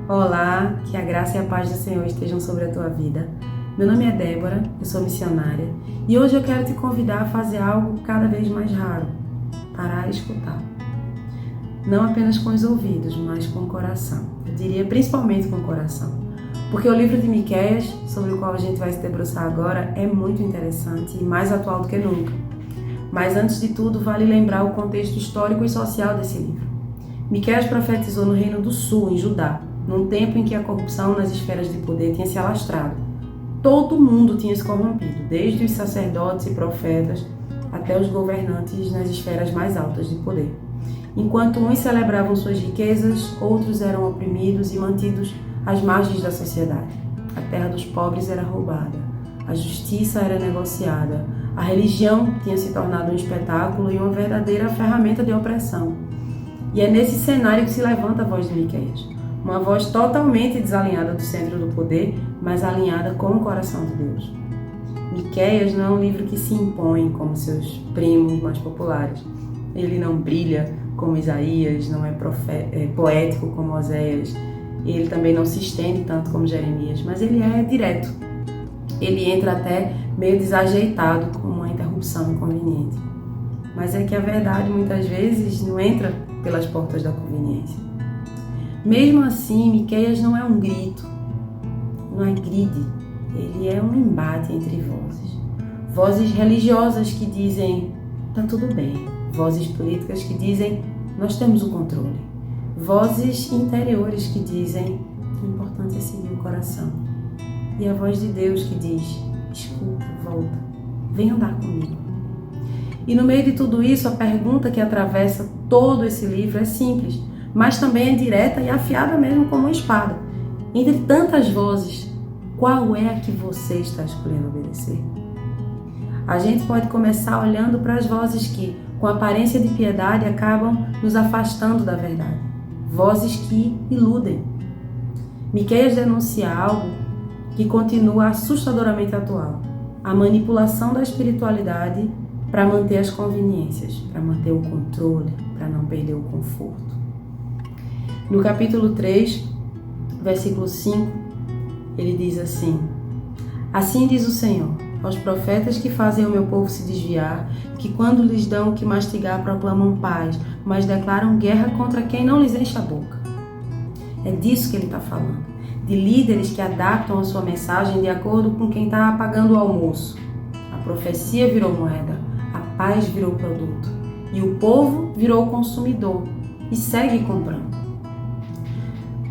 Olá, que a graça e a paz do Senhor estejam sobre a tua vida. Meu nome é Débora, eu sou missionária e hoje eu quero te convidar a fazer algo cada vez mais raro: parar e escutar. Não apenas com os ouvidos, mas com o coração. Eu diria principalmente com o coração. Porque o livro de Miqueias, sobre o qual a gente vai se debruçar agora, é muito interessante e mais atual do que nunca. Mas antes de tudo, vale lembrar o contexto histórico e social desse livro. Miqueias profetizou no Reino do Sul, em Judá, num tempo em que a corrupção nas esferas de poder tinha se alastrado. Todo mundo tinha se corrompido, desde os sacerdotes e profetas até os governantes nas esferas mais altas de poder. Enquanto uns celebravam suas riquezas, outros eram oprimidos e mantidos às margens da sociedade. A terra dos pobres era roubada, a justiça era negociada, a religião tinha se tornado um espetáculo e uma verdadeira ferramenta de opressão. E é nesse cenário que se levanta a voz de Miqueias. Uma voz totalmente desalinhada do centro do poder, mas alinhada com o coração de Deus. Miqueias não é um livro que se impõe como seus primos mais populares. Ele não brilha como Isaías, não é poético como Oséias. Ele também não se estende tanto como Jeremias, mas ele é direto. Ele entra até meio desajeitado, como uma interrupção inconveniente. Mas é que a verdade muitas vezes não entra pelas portas da conveniência. Mesmo assim, Miqueias não é um grito, não é gride, ele é um embate entre vozes. Vozes religiosas que dizem, tá tudo bem. Vozes políticas que dizem, nós temos o controle. Vozes interiores que dizem, o importante é seguir o coração. E a voz de Deus que diz, escuta, volta, vem andar comigo. E no meio de tudo isso, a pergunta que atravessa todo esse livro é simples, mas também é direta e afiada mesmo como uma espada. Entre tantas vozes, qual é a que você está escolhendo obedecer? A gente pode começar olhando para as vozes que, com aparência de piedade, acabam nos afastando da verdade. Vozes que iludem. Miqueias denuncia algo que continua assustadoramente atual: a manipulação da espiritualidade para manter as conveniências, para manter o controle, para não perder o conforto. No capítulo 3, versículo 5, ele diz assim: assim diz o Senhor, aos profetas que fazem o meu povo se desviar, que quando lhes dão o que mastigar proclamam paz, mas declaram guerra contra quem não lhes enche a boca. É disso que ele está falando, de líderes que adaptam a sua mensagem de acordo com quem está pagando o almoço. A profecia virou moeda, a paz virou produto, e o povo virou consumidor e segue comprando.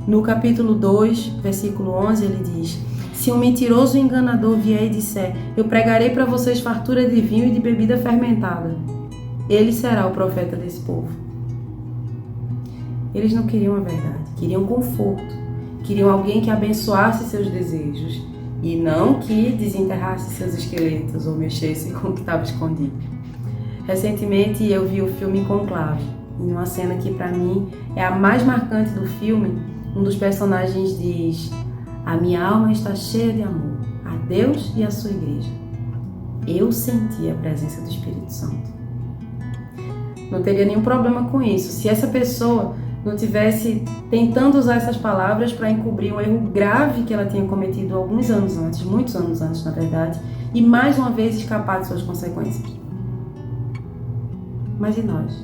No capítulo 2, versículo 11, ele diz: se um mentiroso enganador vier e disser, eu pregarei para vocês fartura de vinho e de bebida fermentada, ele será o profeta desse povo. Eles não queriam a verdade, queriam conforto, queriam alguém que abençoasse seus desejos e não que desenterrasse seus esqueletos ou mexesse com o que estava escondido. Recentemente eu vi o filme Conclave, e numa cena que para mim é a mais marcante do filme, um dos personagens diz: a minha alma está cheia de amor a Deus e a sua igreja. Eu senti a presença do Espírito Santo. Não teria nenhum problema com isso se essa pessoa não tivesse tentando usar essas palavras para encobrir um erro grave que ela tinha cometido alguns anos antes, muitos anos antes na verdade, e mais uma vez escapar de suas consequências. Mas e nós?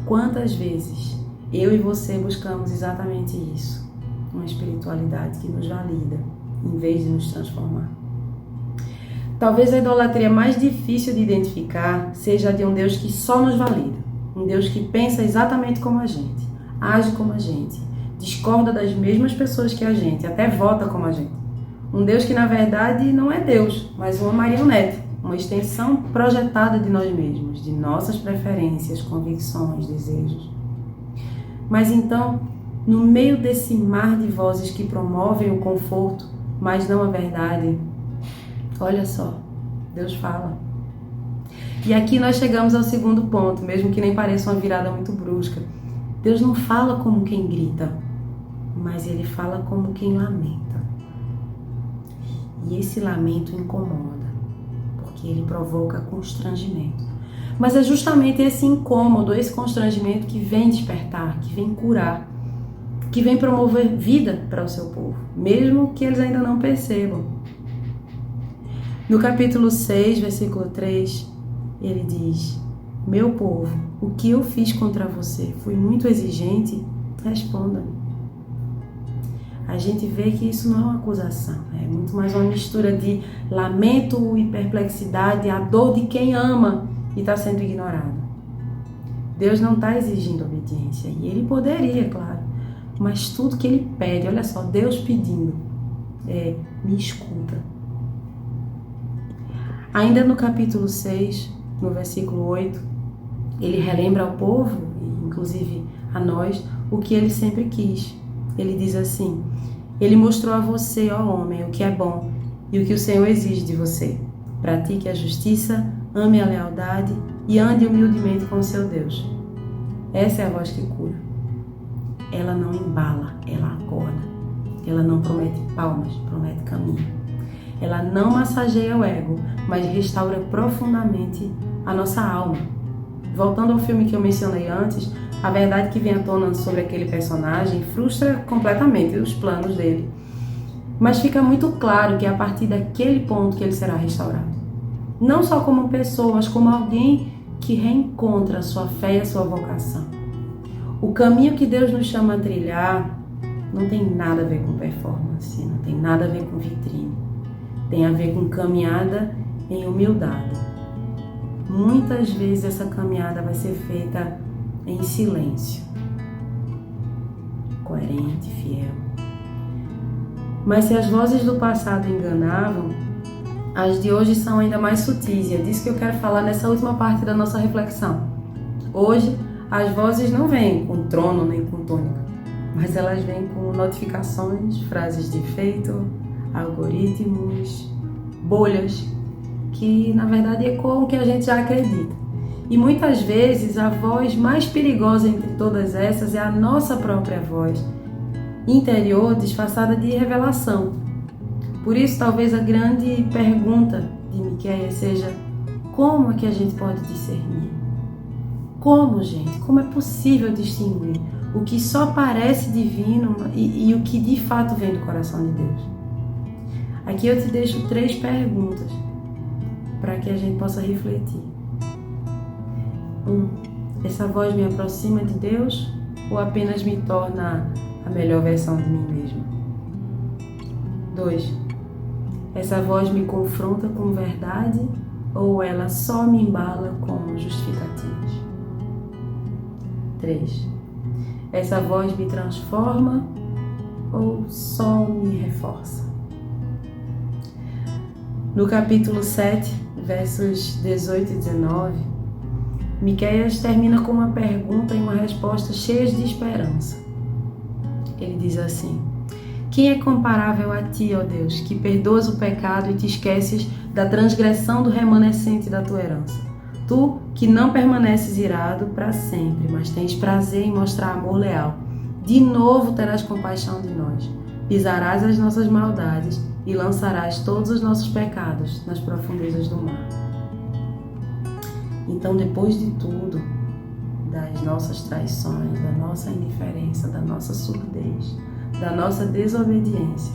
Quantas vezes eu e você buscamos exatamente isso? Uma espiritualidade que nos valida, em vez de nos transformar. Talvez a idolatria mais difícil de identificar seja a de um Deus que só nos valida. Um Deus que pensa exatamente como a gente, age como a gente, discorda das mesmas pessoas que a gente, até vota como a gente. Um Deus que na verdade não é Deus, mas uma marionete, uma extensão projetada de nós mesmos, de nossas preferências, convicções, desejos. Mas então, no meio desse mar de vozes que promovem o conforto, mas não a verdade, olha só, Deus fala. E aqui nós chegamos ao segundo ponto, mesmo que nem pareça uma virada muito brusca. Deus não fala como quem grita, mas Ele fala como quem lamenta. E esse lamento incomoda, porque ele provoca constrangimento. Mas é justamente esse incômodo, esse constrangimento que vem despertar, que vem curar. que vem promover vida para o seu povo, mesmo que eles ainda não percebam. No capítulo 6, versículo 3, ele diz: meu povo, o que eu fiz contra você? Fui muito exigente? Responda-me. A gente vê que isso não é uma acusação, é muito mais uma mistura de lamento e perplexidade, a dor de quem ama e está sendo ignorado. Deus não está exigindo obediência, e Ele poderia, claro, mas tudo que Ele pede, olha só, Deus pedindo, me escuta. Ainda no capítulo 6, no versículo 8, Ele relembra ao povo, inclusive a nós, o que Ele sempre quis. Ele diz assim: Ele mostrou a você, ó homem, o que é bom e o que o Senhor exige de você. Pratique a justiça, ame a lealdade e ande humildemente com o seu Deus. Essa é a voz que cura. Ela não embala, ela acorda. Ela não promete palmas, promete caminho. Ela não massageia o ego, mas restaura profundamente a nossa alma. Voltando ao filme que eu mencionei antes, a verdade que vem à tona sobre aquele personagem frustra completamente os planos dele. Mas fica muito claro que é a partir daquele ponto que ele será restaurado. Não só como pessoa, mas como alguém que reencontra a sua fé e a sua vocação. O caminho que Deus nos chama a trilhar não tem nada a ver com performance, não tem nada a ver com vitrine. Tem a ver com caminhada em humildade. Muitas vezes essa caminhada vai ser feita em silêncio, coerente, fiel. Mas se as vozes do passado enganavam, as de hoje são ainda mais sutis, e é disso que eu quero falar nessa última parte da nossa reflexão. Hoje, as vozes não vêm com trono nem com túnica, mas elas vêm com notificações, frases de efeito, algoritmos, bolhas, que na verdade ecoam o que a gente já acredita. E muitas vezes a voz mais perigosa entre todas essas é a nossa própria voz interior disfarçada de revelação. Por isso, talvez a grande pergunta de Miqueias seja: como é que a gente pode discernir? Como, gente? Como é possível distinguir o que só parece divino e o que de fato vem do coração de Deus? Aqui eu te deixo 3 perguntas para que a gente possa refletir. 1. Essa voz me aproxima de Deus ou apenas me torna a melhor versão de mim mesma? 2. Essa voz me confronta com verdade ou ela só me embala com justificativas? 3. Essa voz me transforma ou só me reforça? No capítulo 7, versos 18 e 19, Miqueias termina com uma pergunta e uma resposta cheias de esperança. Ele diz assim: quem é comparável a ti, ó Deus, que perdoas o pecado e te esqueces da transgressão do remanescente da tua herança? Tu, que não permaneces irado para sempre, mas tens prazer em mostrar amor leal, de novo terás compaixão de nós, pisarás as nossas maldades e lançarás todos os nossos pecados nas profundezas do mar. Então, depois de tudo, das nossas traições, da nossa indiferença, da nossa surdez, da nossa desobediência,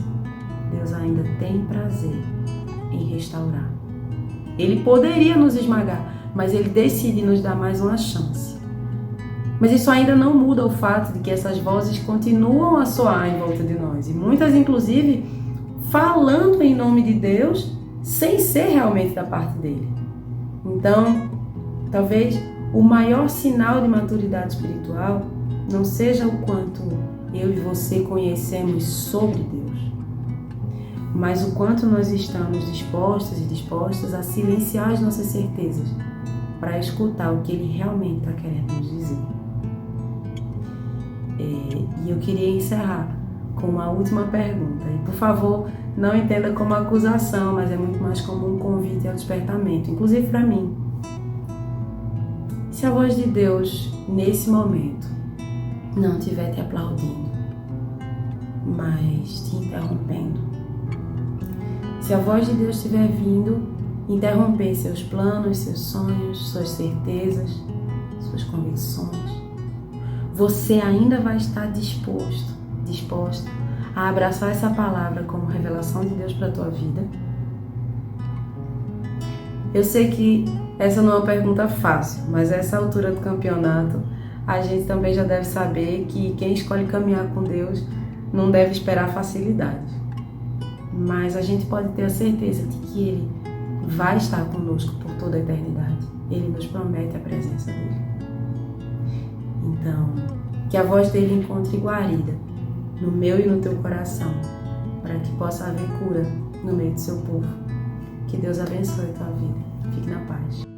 Deus ainda tem prazer em restaurar. Ele poderia nos esmagar, mas Ele decide nos dar mais uma chance. Mas isso ainda não muda o fato de que essas vozes continuam a soar em volta de nós, e muitas, inclusive, falando em nome de Deus, sem ser realmente da parte dele. Então, talvez o maior sinal de maturidade espiritual não seja o quanto eu e você conhecemos sobre Deus, mas o quanto nós estamos dispostos e dispostas a silenciar as nossas certezas para escutar o que Ele realmente está querendo nos dizer. E eu queria encerrar com uma última pergunta. E, por favor, não entenda como acusação, mas é muito mais como um convite ao despertamento, inclusive para mim. Se a voz de Deus, nesse momento, não estiver te aplaudindo, mas te interrompendo, se a voz de Deus estiver vindo interromper seus planos, seus sonhos, suas certezas, suas convicções, você ainda vai estar disposto disposta a abraçar essa palavra como revelação de Deus para a tua vida? Eu sei que essa não é uma pergunta fácil, mas a essa altura do campeonato, a gente também já deve saber que quem escolhe caminhar com Deus não deve esperar facilidade. Mas a gente pode ter a certeza de que Ele vai estar conosco por toda a eternidade. Ele nos promete a presença dEle. Então, que a voz dEle encontre guarida no meu e no teu coração, para que possa haver cura no meio do seu povo. Que Deus abençoe a tua vida. Fique na paz.